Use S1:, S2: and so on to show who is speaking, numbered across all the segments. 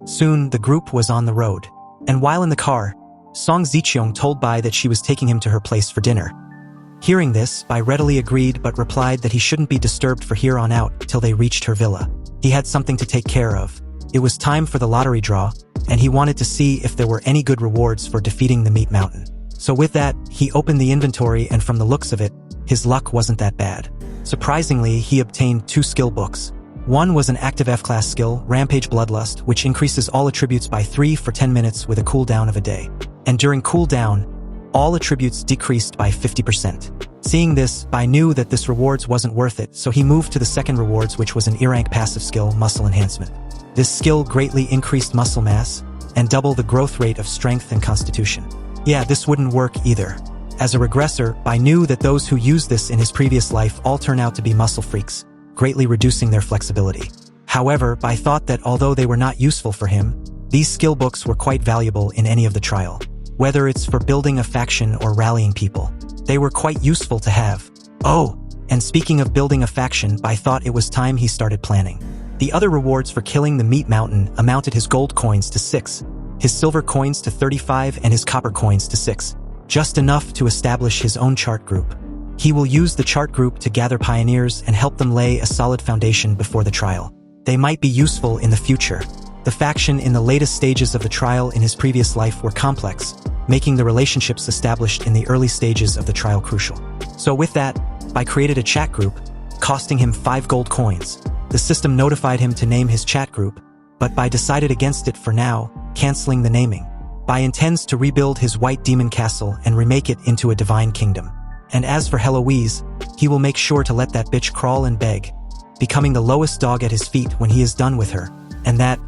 S1: Soon, the group was on the road. And while in the car, Song Zicheong told Bai that she was taking him to her place for dinner. Hearing this, Bai readily agreed but replied that he shouldn't be disturbed for here on out till they reached her villa. He had something to take care of. It was time for the lottery draw, and he wanted to see if there were any good rewards for defeating the Meat Mountain. So with that, he opened the inventory, and from the looks of it, his luck wasn't that bad. Surprisingly, he obtained 2 skill books. One was an active F-class skill, Rampage Bloodlust, which increases all attributes by 3 for 10 minutes with a cooldown of a day. And during cooldown, all attributes decreased by 50%. Seeing this, Bai knew that this rewards wasn't worth it, so he moved to the second rewards, which was an E-rank passive skill, Muscle Enhancement. This skill greatly increased muscle mass and double the growth rate of strength and constitution. Yeah, this wouldn't work either. As a regressor, Bai knew that those who used this in his previous life all turn out to be muscle freaks, greatly reducing their flexibility. However, Bai thought that although they were not useful for him, these skill books were quite valuable in any of the trial. Whether it's for building a faction or rallying people, they were quite useful to have. Oh, and speaking of building a faction, Bai thought it was time he started planning. The other rewards for killing the Meat Mountain amounted his gold coins to 6, his silver coins to 35, and his copper coins to 6. Just enough to establish his own chart group. He will use the chart group to gather pioneers and help them lay a solid foundation before the trial. They might be useful in the future. The faction in the latest stages of the trial in his previous life were complex, making the relationships established in the early stages of the trial crucial. So with that, Bai created a chat group, costing him 5 gold coins. The system notified him to name his chat group, but Bai decided against it for now, canceling the naming. Bai intends to rebuild his White Demon Castle and remake it into a divine kingdom. And as for Heloise, he will make sure to let that bitch crawl and beg, becoming the lowest dog at his feet when he is done with her. And that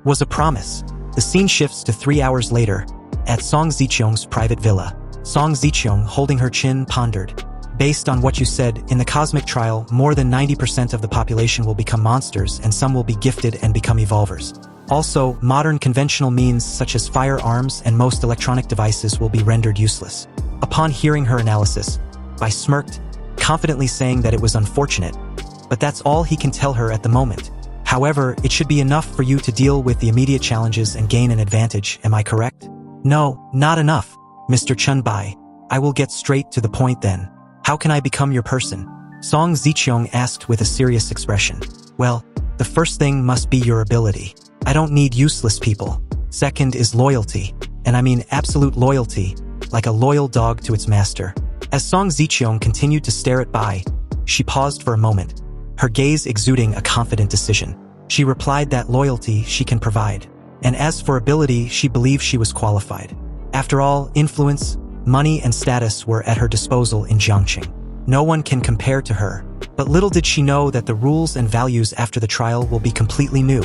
S1: was a promise. The scene shifts to 3 hours later, at Song Zicheong's private villa. Song Zicheong, holding her chin, pondered. Based on what you said, in the cosmic trial, more than 90% of the population will become monsters and some will be gifted and become evolvers. Also, modern conventional means such as firearms and most electronic devices will be rendered useless. Upon hearing her analysis, Bai smirked, confidently saying that it was unfortunate, but that's all he can tell her at the moment. However, it should be enough for you to deal with the immediate challenges and gain an advantage, am I correct? No, not enough, Mr. Chen Bai. I will get straight to the point then. How can I become your person? Song Zicheong asked with a serious expression. Well, the first thing must be your ability. I don't need useless people. Second is loyalty, and I mean absolute loyalty, like a loyal dog to its master. As Song Zicheong continued to stare at Bai, she paused for a moment, her gaze exuding a confident decision. She replied that loyalty she can provide, and as for ability, she believed she was qualified. After all, influence, money, and status were at her disposal in Jiangqing. No one can compare to her, but little did she know that the rules and values after the trial will be completely new.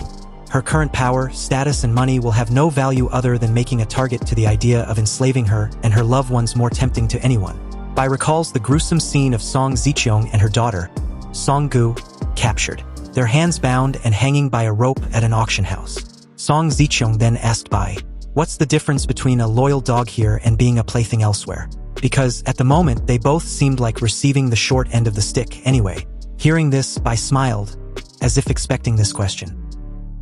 S1: Her current power, status, and money will have no value other than making a target to the idea of enslaving her and her loved ones more tempting to anyone. Bai recalls the gruesome scene of Song Zicheong and her daughter, Song Gu, captured, their hands bound and hanging by a rope at an auction house. Song Zicheong then asked Bai, "What's the difference between a loyal dog here and being a plaything elsewhere?" Because at the moment they both seemed like receiving the short end of the stick anyway. Hearing this, Bai smiled, as if expecting this question.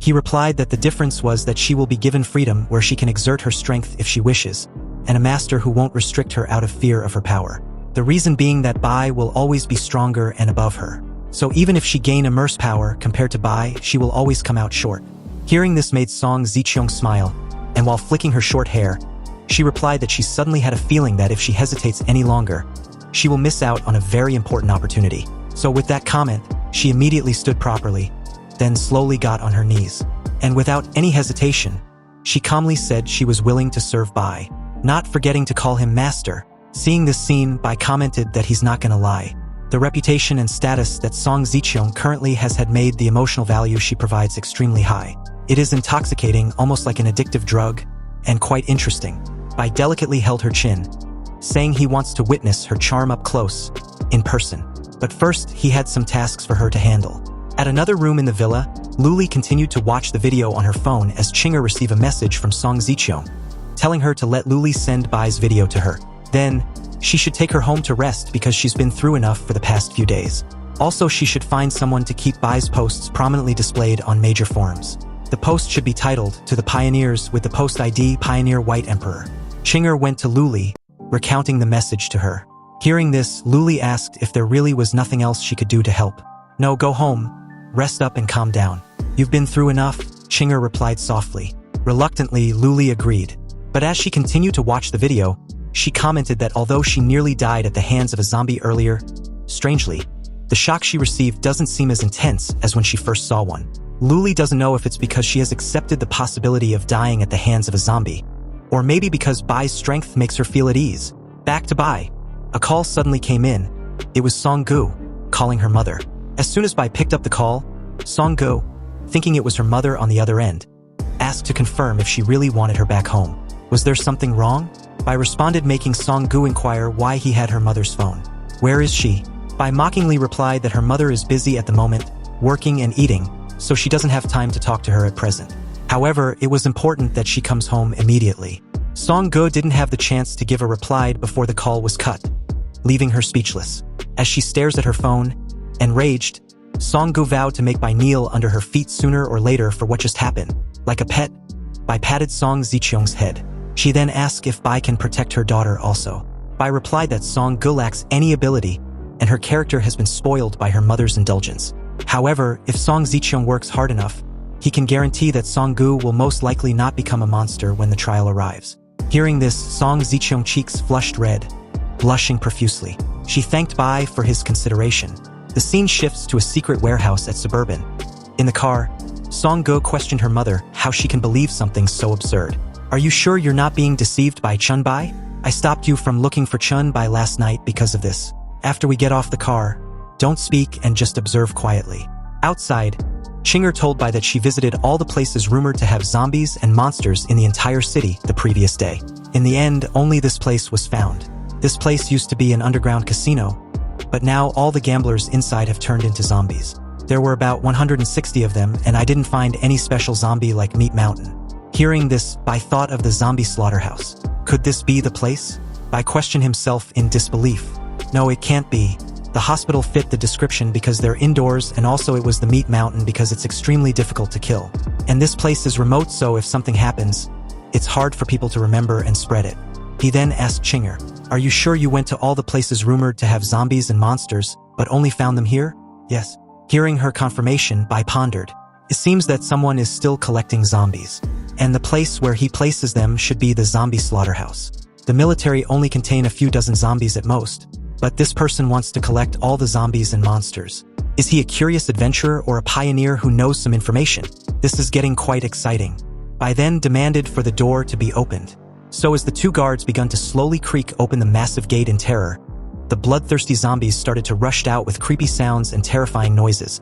S1: He replied that the difference was that she will be given freedom where she can exert her strength if she wishes, and a master who won't restrict her out of fear of her power. The reason being that Bai will always be stronger and above her. So even if she gain immerse power compared to Bai, she will always come out short. Hearing this made Song Zicheong smile, and while flicking her short hair, she replied that she suddenly had a feeling that if she hesitates any longer, she will miss out on a very important opportunity. So with that comment, she immediately stood properly, then slowly got on her knees. And without any hesitation, she calmly said she was willing to serve Bai, not forgetting to call him master. Seeing this scene, Bai commented that he's not gonna lie. The reputation and status that Song Zicheong currently has had made the emotional value she provides extremely high. It is intoxicating, almost like an addictive drug, and quite interesting. Bai delicately held her chin, saying he wants to witness her charm up close, in person. But first, he had some tasks for her to handle. At another room in the villa, Lully continued to watch the video on her phone as Chinger received a message from Song Zicheong, telling her to let Lully send Bai's video to her. Then, she should take her home to rest because she's been through enough for the past few days. Also, she should find someone to keep Bai's posts prominently displayed on major forums. The post should be titled, "To the Pioneers," with the post ID Pioneer White Emperor. Chinger went to Lully, recounting the message to her. Hearing this, Lully asked if there really was nothing else she could do to help. "No, go home. Rest up and calm down. You've been through enough," Chinger replied softly. Reluctantly, Lully agreed. But as she continued to watch the video, she commented that although she nearly died at the hands of a zombie earlier, strangely, the shock she received doesn't seem as intense as when she first saw one. Lully doesn't know if it's because she has accepted the possibility of dying at the hands of a zombie, or maybe because Bai's strength makes her feel at ease. Back to Bai. A call suddenly came in. It was Song-gu, calling her mother. As soon as Bai picked up the call, Song-gu, thinking it was her mother on the other end, asked to confirm if she really wanted her back home. Was there something wrong? Bai responded, making Song-gu inquire why he had her mother's phone. Where is she? Bai mockingly replied that her mother is busy at the moment, working and eating, so she doesn't have time to talk to her at present. However, it was important that she comes home immediately. Song-gu didn't have the chance to give a reply before the call was cut, leaving her speechless. As she stares at her phone, enraged, Song-gu vowed to make Bai kneel under her feet sooner or later for what just happened. Like a pet, Bai patted Song Zicheong's head. She then asked if Bai can protect her daughter also. Bai replied that Song-gu lacks any ability, and her character has been spoiled by her mother's indulgence. However, if Song Zicheong works hard enough, he can guarantee that Song-gu will most likely not become a monster when the trial arrives. Hearing this, Song Zicheong's cheeks flushed red, blushing profusely. She thanked Bai for his consideration. The scene shifts to a secret warehouse at Suburban. In the car, Song-gu questioned her mother how she can believe something so absurd. "Are you sure you're not being deceived by Chen Bai? I stopped you from looking for Chen Bai last night because of this. After we get off the car, don't speak and just observe quietly." Outside, Chinger told Bai that she visited all the places rumored to have zombies and monsters in the entire city the previous day. In the end, only this place was found. This place used to be an underground casino, but now all the gamblers inside have turned into zombies. There were about 160 of them, and I didn't find any special zombie like Meat Mountain. Hearing this, Bai thought of the zombie slaughterhouse. Could this be the place? Bai questioned himself in disbelief. No, it can't be. The hospital fit the description because they're indoors, and also it was the Meat Mountain because it's extremely difficult to kill. And this place is remote, so if something happens, it's hard for people to remember and spread it. He then asked Chinger, "Are you sure you went to all the places rumored to have zombies and monsters, but only found them here?" "Yes." Hearing her confirmation, Bai pondered. It seems that someone is still collecting zombies, and the place where he places them should be the zombie slaughterhouse. The military only contain a few dozen zombies at most, but this person wants to collect all the zombies and monsters. Is he a curious adventurer or a pioneer who knows some information? This is getting quite exciting. Bai then demanded for the door to be opened. So as the two guards begun to slowly creak open the massive gate in terror, the bloodthirsty zombies started to rush out with creepy sounds and terrifying noises.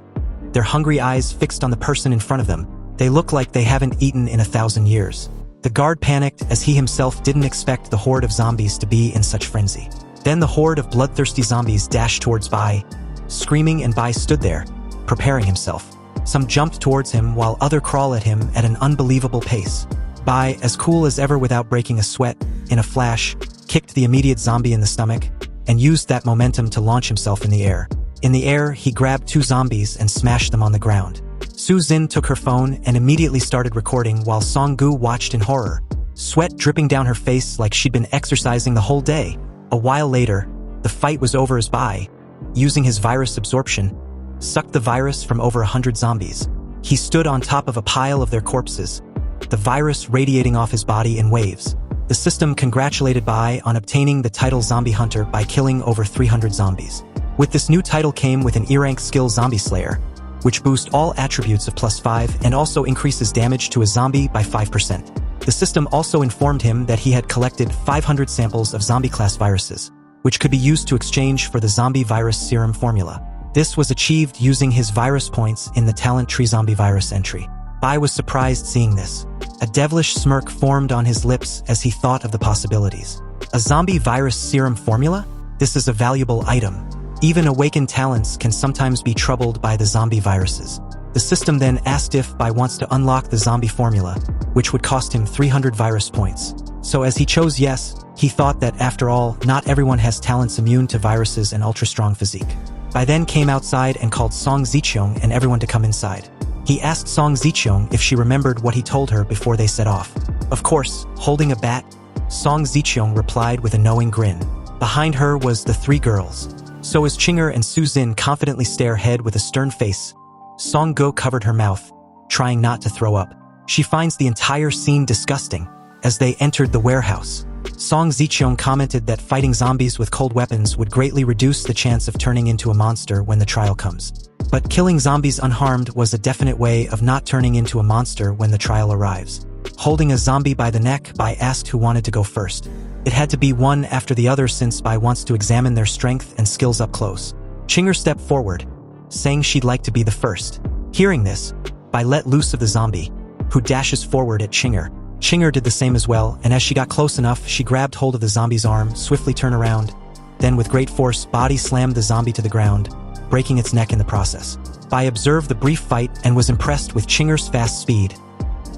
S1: Their hungry eyes fixed on the person in front of them. They look like they haven't eaten in 1,000 years. The guard panicked as he himself didn't expect the horde of zombies to be in such frenzy. Then the horde of bloodthirsty zombies dashed towards Bai, screaming, and Bai stood there, preparing himself. Some jumped towards him while others crawled at him at an unbelievable pace. Bai, as cool as ever without breaking a sweat, in a flash, kicked the immediate zombie in the stomach, and used that momentum to launch himself in the air. In the air, he grabbed two zombies and smashed them on the ground. Su Xin took her phone and immediately started recording while Song-gu watched in horror, sweat dripping down her face like she'd been exercising the whole day. A while later, the fight was over as Bai, using his virus absorption, sucked the virus from over 100 zombies. He stood on top of a pile of their corpses, the virus radiating off his body in waves. The system congratulated Bai on obtaining the title Zombie Hunter by killing over 300 zombies. With this new title came with an E-rank skill Zombie Slayer, which boosts all attributes of +5 and also increases damage to a zombie by 5%. The system also informed him that he had collected 500 samples of zombie-class viruses, which could be used to exchange for the zombie virus serum formula. This was achieved using his virus points in the talent tree zombie virus entry. Bai was surprised seeing this. A devilish smirk formed on his lips as he thought of the possibilities. A zombie virus serum formula? This is a valuable item. Even awakened talents can sometimes be troubled by the zombie viruses. The system then asked if Bai wants to unlock the zombie formula, which would cost him 300 virus points. So as he chose yes, he thought that after all, not everyone has talents immune to viruses and ultra-strong physique. Bai then came outside and called Song Zicheong and everyone to come inside. He asked Song Zicheong if she remembered what he told her before they set off. Of course, holding a bat, Song Zicheong replied with a knowing grin. Behind her was the three girls. So as Chinger and Su-jin confidently stare ahead with a stern face, Song Go covered her mouth, trying not to throw up. She finds the entire scene disgusting. As they entered the warehouse, Song Zicheong commented that fighting zombies with cold weapons would greatly reduce the chance of turning into a monster when the trial comes. But killing zombies unharmed was a definite way of not turning into a monster when the trial arrives. Holding a zombie by the neck, Bai asked who wanted to go first. It had to be one after the other since Bai wants to examine their strength and skills up close. Chinger stepped forward, saying she'd like to be the first. Hearing this, Bai let loose of the zombie, who dashes forward at Chinger. Chinger did the same as well, and as she got close enough, she grabbed hold of the zombie's arm, swiftly turned around, then with great force, body slammed the zombie to the ground, breaking its neck in the process. Bai observed the brief fight and was impressed with Chinger's fast speed,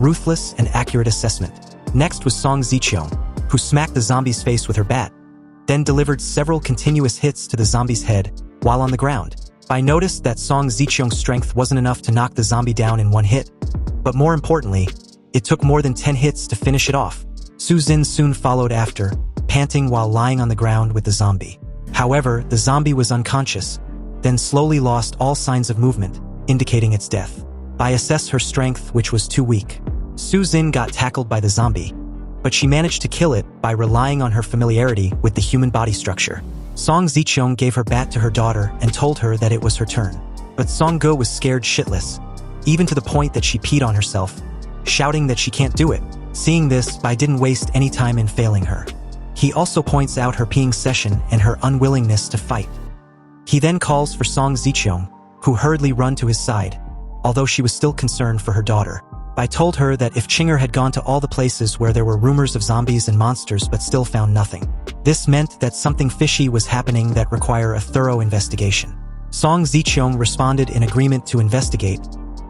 S1: ruthless and accurate assessment. Next was Song Zicheong, who smacked the zombie's face with her bat, then delivered several continuous hits to the zombie's head while on the ground. Bai noticed that Song Zicheong's strength wasn't enough to knock the zombie down in one hit, but more importantly, it took more than 10 hits to finish it off. Su-jin soon followed after, panting while lying on the ground with the zombie. However, the zombie was unconscious, then slowly lost all signs of movement, indicating its death. Bai assessed her strength, which was too weak. Su-jin got tackled by the zombie, but she managed to kill it by relying on her familiarity with the human body structure. Song Zicheong gave her bat to her daughter and told her that it was her turn. But Song Go was scared shitless, even to the point that she peed on herself, shouting that she can't do it. Seeing this, Bai didn't waste any time in failing her. He also points out her peeing session and her unwillingness to fight. He then calls for Song Zicheong, who hurriedly ran to his side, although she was still concerned for her daughter. Bai told her that if Chinger had gone to all the places where there were rumors of zombies and monsters but still found nothing, this meant that something fishy was happening that required a thorough investigation. Song Zicheong responded in agreement to investigate,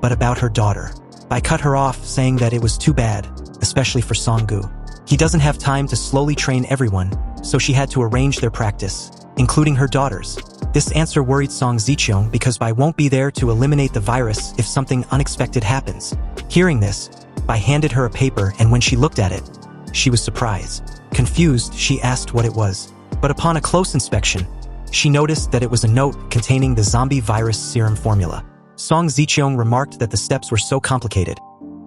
S1: but about her daughter. Bai cut her off, saying that it was too bad, especially for Song-gu. He doesn't have time to slowly train everyone, so she had to arrange their practice, including her daughters. This answer worried Song Zicheong because Bai won't be there to eliminate the virus if something unexpected happens. Hearing this, Bai handed her a paper, and when she looked at it, she was surprised. Confused, she asked what it was. But upon a close inspection, she noticed that it was a note containing the zombie virus serum formula. Song Zicheong remarked that the steps were so complicated,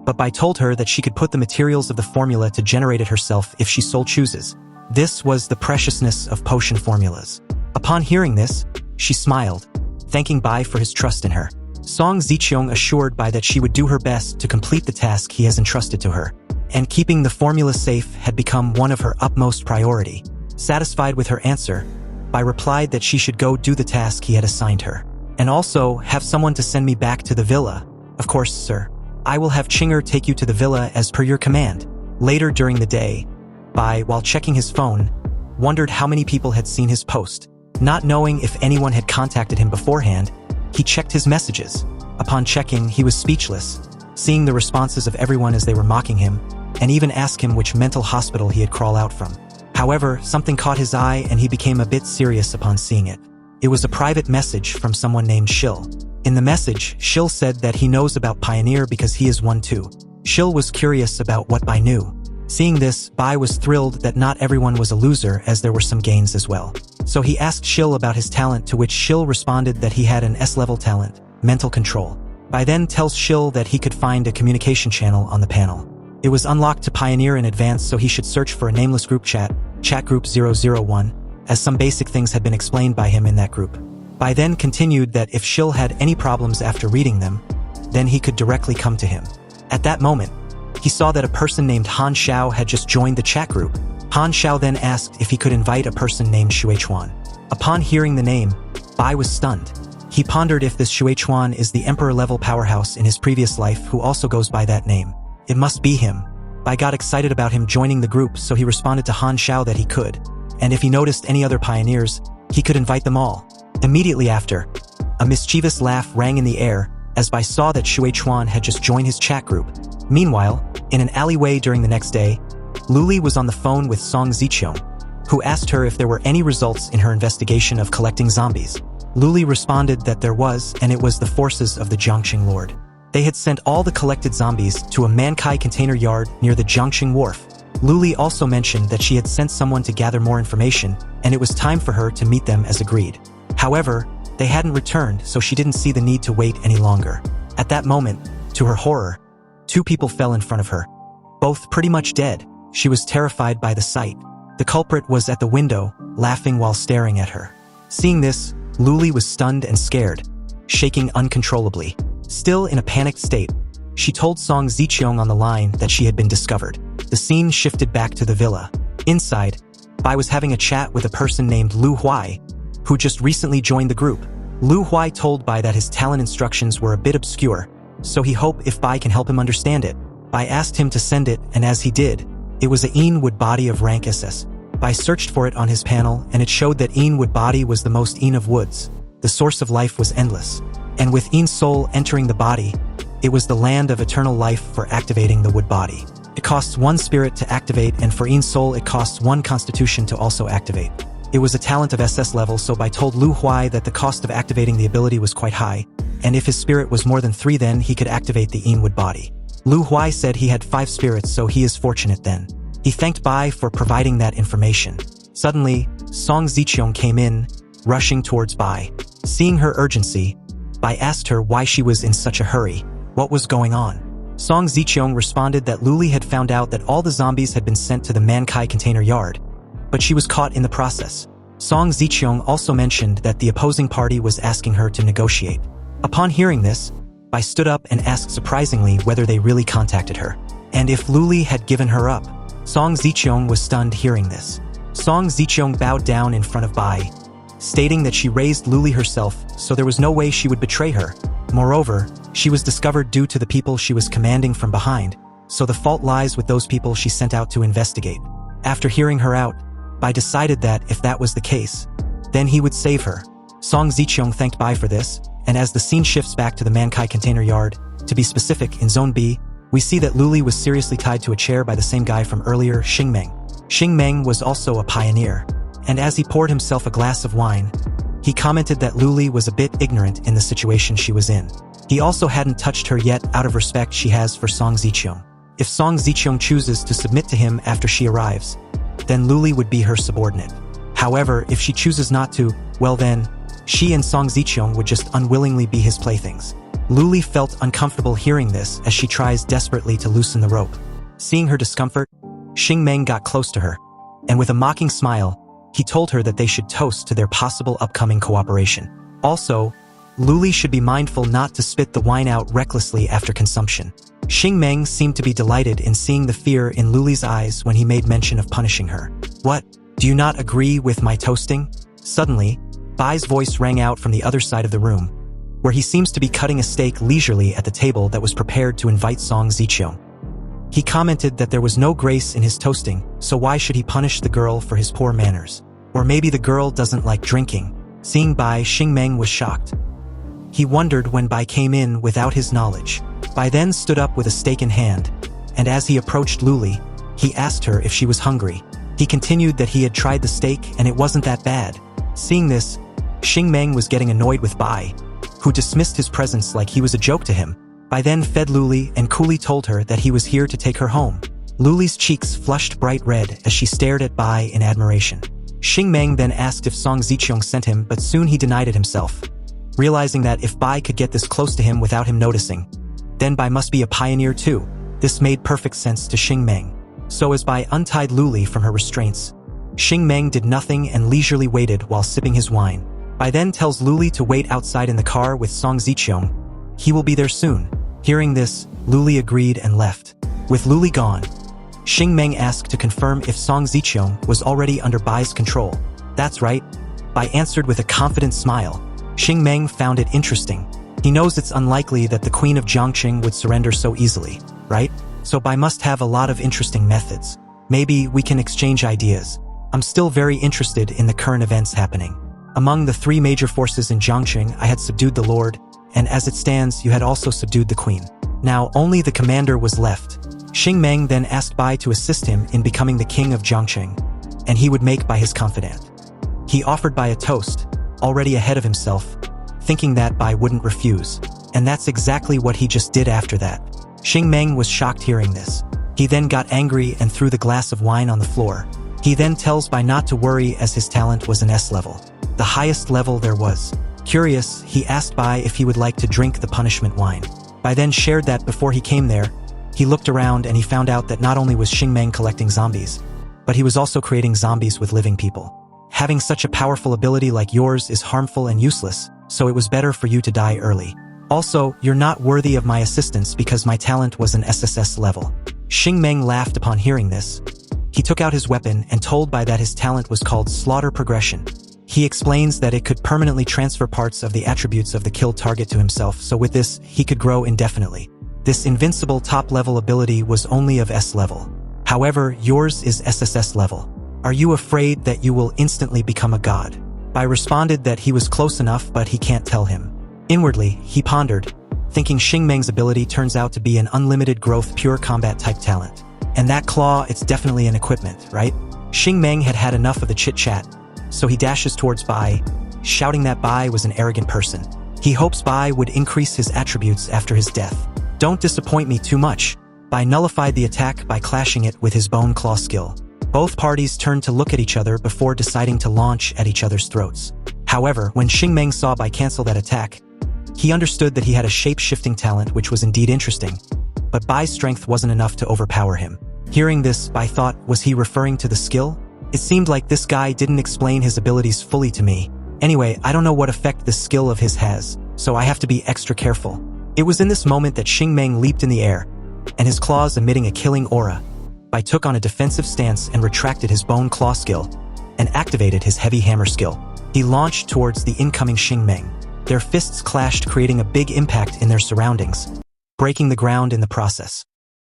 S1: but Bai told her that she could put the materials of the formula to generate it herself if she so chooses. This was the preciousness of potion formulas. Upon hearing this, she smiled, thanking Bai for his trust in her. Song Zicheong assured Bai that she would do her best to complete the task he has entrusted to her, and keeping the formula safe had become one of her utmost priority. Satisfied with her answer, Bai replied that she should go do the task he had assigned her. And also, have someone to send me back to the villa. Of course, sir. I will have Chinger take you to the villa as per your command. Later during the day, Bai, while checking his phone, wondered how many people had seen his post. Not knowing if anyone had contacted him beforehand, he checked his messages. Upon checking, he was speechless, seeing the responses of everyone as they were mocking him, and even asked him which mental hospital he had crawled out from. However, something caught his eye and he became a bit serious upon seeing it. It was a private message from someone named Shil. In the message, Shil said that he knows about Pioneer because he is one too. Shil was curious about what Bai knew. Seeing this, Bai was thrilled that not everyone was a loser, as there were some gains as well. So he asked Shil about his talent, to which Shil responded that he had an S-level talent, mental control. Bai then tells Shil that he could find a communication channel on the panel. It was unlocked to Pioneer in advance, so he should search for a nameless group chat group 001, as some basic things had been explained by him in that group. Bai then continued that if Shil had any problems after reading them, then he could directly come to him. At that moment, he saw that a person named Han Xiao had just joined the chat group. Han Xiao then asked if he could invite a person named Shui Chuan. Upon hearing the name, Bai was stunned. He pondered if this Shui Chuan is the emperor-level powerhouse in his previous life who also goes by that name. It must be him. Bai got excited about him joining the group, so he responded to Han Xiao that he could, and if he noticed any other pioneers, he could invite them all. Immediately after, a mischievous laugh rang in the air as Bai saw that Shui Chuan had just joined his chat group. Meanwhile, in an alleyway during the next day, Lully was on the phone with Song Zicheong, who asked her if there were any results in her investigation of collecting zombies. Lully responded that there was, and it was the forces of the Jiangxing Lord. They had sent all the collected zombies to a Mankai container yard near the Jiangxing wharf. Lully also mentioned that she had sent someone to gather more information, and it was time for her to meet them as agreed. However, they hadn't returned, so she didn't see the need to wait any longer. At that moment, to her horror, 2 people fell in front of her. Both pretty much dead. She was terrified by the sight. The culprit was at the window, laughing while staring at her. Seeing this, Lully was stunned and scared, shaking uncontrollably. Still in a panicked state, she told Song Ziqiong on the line that she had been discovered. The scene shifted back to the villa. Inside, Bai was having a chat with a person named Lu Huai, who just recently joined the group. Lu Huai told Bai that his talent instructions were a bit obscure, so he hoped if Bai can help him understand it. Bai asked him to send it, and as he did, it was a Een Wood body of rank SS. Bai searched for it on his panel, and it showed that Een Wood body was the most Een of woods. The source of life was endless. And with Een soul entering the body, it was the land of eternal life for activating the wood body. It costs 1 spirit to activate, and for Een soul it costs 1 constitution to also activate. It was a talent of SS level, so Bai told Lu Huai that the cost of activating the ability was quite high, and if his spirit was more than 3 then he could activate the Een Wood body. Lu Huai said he had 5 spirits, so he is fortunate then. He thanked Bai for providing that information. Suddenly, Song Ziqiong came in, rushing towards Bai. Seeing her urgency, Bai asked her why she was in such a hurry. What was going on? Song Ziqiong responded that Lully had found out that all the zombies had been sent to the Mankai container yard, but she was caught in the process. Song Ziqiong also mentioned that the opposing party was asking her to negotiate. Upon hearing this, Bai stood up and asked surprisingly whether they really contacted her, and if Lully had given her up. Song Ziqiong was stunned hearing this. Song Ziqiong bowed down in front of Bai, stating that she raised Lully herself, so there was no way she would betray her. Moreover, she was discovered due to the people she was commanding from behind, so the fault lies with those people she sent out to investigate. After hearing her out, Bai decided that if that was the case, then he would save her. Song Ziqiong thanked Bai for this, and as the scene shifts back to the Mankai container yard, to be specific, in Zone B, we see that Lully was seriously tied to a chair by the same guy from earlier, Shing. Shing was also a pioneer, and as he poured himself a glass of wine, he commented that Lully was a bit ignorant in the situation she was in. He also hadn't touched her yet out of respect she has for Song Ziqiong. If Song Ziqiong chooses to submit to him after she arrives, then Lully would be her subordinate. However, if she chooses not to, well then, she and Song Ziqiong would just unwillingly be his playthings. Lully felt uncomfortable hearing this as she tries desperately to loosen the rope. Seeing her discomfort, Shing got close to her, and with a mocking smile, he told her that they should toast to their possible upcoming cooperation. Also, Lully should be mindful not to spit the wine out recklessly after consumption. Shing seemed to be delighted in seeing the fear in Lully's eyes when he made mention of punishing her. What? Do you not agree with my toasting? Suddenly, Bai's voice rang out from the other side of the room, where he seems to be cutting a steak leisurely at the table that was prepared to invite Song Ziqiong. He commented that there was no grace in his toasting, so why should he punish the girl for his poor manners? Or maybe the girl doesn't like drinking. Seeing Bai, Shing was shocked. He wondered when Bai came in without his knowledge. Bai then stood up with a steak in hand, and as he approached Lully, he asked her if she was hungry. He continued that he had tried the steak and it wasn't that bad. Seeing this, Shing was getting annoyed with Bai, who dismissed his presence like he was a joke to him. Bai then fed Lully and coolly told her that he was here to take her home. Lully's cheeks flushed bright red as she stared at Bai in admiration. Shing then asked if Song Ziqiong sent him, but soon he denied it himself. Realizing that if Bai could get this close to him without him noticing, then Bai must be a pioneer too. This made perfect sense to Shing. So as Bai untied Lully from her restraints, Shing did nothing and leisurely waited while sipping his wine. Bai then tells Lully to wait outside in the car with Song Ziqiong. He will be there soon. Hearing this, Lully agreed and left. With Lully gone, Shing asked to confirm if Song Ziqiong was already under Bai's control. That's right, Bai answered with a confident smile. Shing found it interesting. He knows it's unlikely that the Queen of Jiangxing would surrender so easily, right? So Bai must have a lot of interesting methods. Maybe we can exchange ideas. I'm still very interested in the current events happening. Among the 3 major forces in Jiangxing, I had subdued the Lord, and as it stands, you had also subdued the Queen. Now only the commander was left. Shing then asked Bai to assist him in becoming the king of Jiangxing, and he would make Bai his confidant. He offered Bai a toast, already ahead of himself, thinking that Bai wouldn't refuse. And that's exactly what he just did after that. Shing Mang was shocked hearing this. He then got angry and threw the glass of wine on the floor. He then tells Bai not to worry as his talent was an S-level, the highest level there was. Curious, he asked Bai if he would like to drink the punishment wine. Bai then shared that before he came there, he looked around and he found out that not only was Shing Mang collecting zombies, but he was also creating zombies with living people. Having such a powerful ability like yours is harmful and useless, so it was better for you to die early. Also, you're not worthy of my assistance because my talent was an SSS level. Shing Mang laughed upon hearing this. He took out his weapon and told Bai that his talent was called Slaughter Progression. He explains that it could permanently transfer parts of the attributes of the killed target to himself, so with this, he could grow indefinitely. This invincible top-level ability was only of S level. However, yours is SSS level. Are you afraid that you will instantly become a god? Bai responded that he was close enough but he can't tell him. Inwardly, he pondered, thinking Shing Mang's ability turns out to be an unlimited growth pure combat type talent. And that claw, it's definitely an equipment, right? Shing Mang had had enough of the chit-chat, so he dashes towards Bai, shouting that Bai was an arrogant person. He hopes Bai would increase his attributes after his death. Don't disappoint me too much. Bai nullified the attack by clashing it with his bone claw skill. Both parties turned to look at each other before deciding to launch at each other's throats. However, when Shing Mang saw Bai cancel that attack, he understood that he had a shape-shifting talent which was indeed interesting, but Bai's strength wasn't enough to overpower him. Hearing this, Bai thought, was he referring to the skill? It seemed like this guy didn't explain his abilities fully to me. Anyway, I don't know what effect this skill of his has, so I have to be extra careful. It was in this moment that Shing Mang leaped in the air, and his claws emitting a killing aura. Bai took on a defensive stance and retracted his bone claw skill, and activated his heavy hammer skill. He launched towards the incoming Shing Mang. Their fists clashed, creating a big impact in their surroundings, breaking the ground in the process.